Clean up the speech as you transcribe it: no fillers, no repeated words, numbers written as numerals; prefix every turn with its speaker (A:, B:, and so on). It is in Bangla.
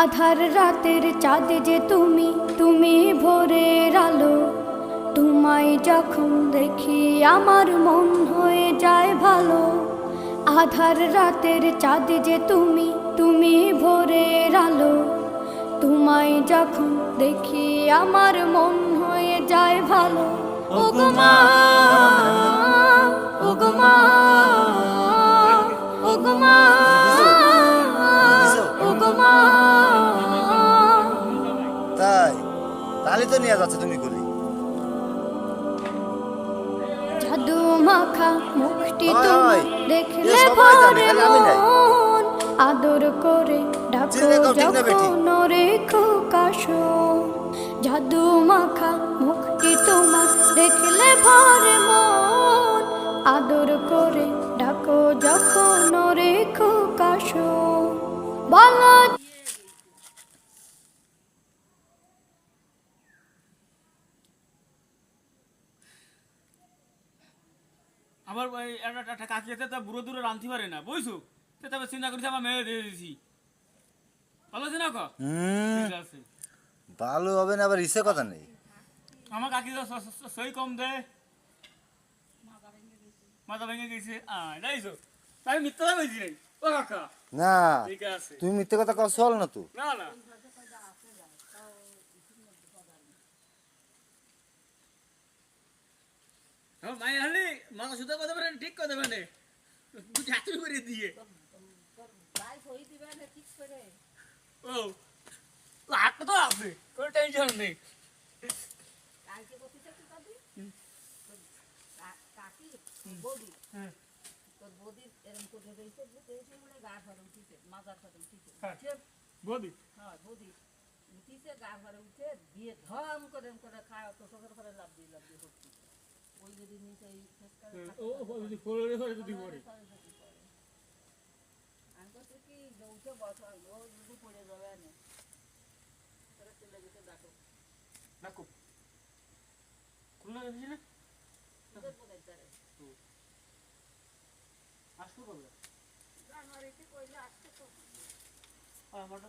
A: আধার রাতের চাঁদ যে তুমি, তুমি ভোরের আলো। তোমায় যখন দেখি আমার মন হয়ে যায় ভালো। আধার রাতের চাঁদ যে তুমি, তুমি ভোরের আলো। তোমায় যখন দেখি আমার মন হয়ে যায় ভালো। ওগো মা, ওগো মা, ওগো মা, ওগো মা।
B: তাই তাহলে তো নিয়ে যাচ্ছে তুমি করি
A: জাদু মাখা মুখটি
B: হয়,
A: তোমার
B: হয়।
A: দেখলে
B: এ সবাই জানে,
A: ভরে
B: খালি আমি নাই।
A: মন। আদর করে ডাকো
B: চিনে নাও, ঠিক না বেটি?
A: যখন রেখো কাশো। জাদু মাখা মুখটি তোমার দেখলে ভরে মন। আদর করে ডাকো যখন রেখো কাশো। বলো
C: আমার একটা কাকি আছে তা বুড়ো দূরে রাঁধতে পারে না বুঝছো তো তবে চিন্তা করেছি আমার মেয়ে দিয়ে দিয়েছি ভালো আছে না ঠিক আছে
B: ভালো হবে না, আবার ইসে কথা নেই।
C: আমার কাকি তো সই কম দেয় মাথা ভেঙে গেছে যাইছো তাই মিথ্যা বলছি রে ও কাকা
B: না
C: ঠিক আছে
B: তুমি মিথ্যে কথা কও, চল না তো।
C: না না আমার মায়ের হালি মাথা সুতা কথা বলেন ঠিক কথা মানে চাকরি করে দিয়ে ও হাত তো আছে কোনো টেনশন নেই বৌদি যদি পড়ে ডাকো খুলনা যাচ্ছি না আসবো কবে আমার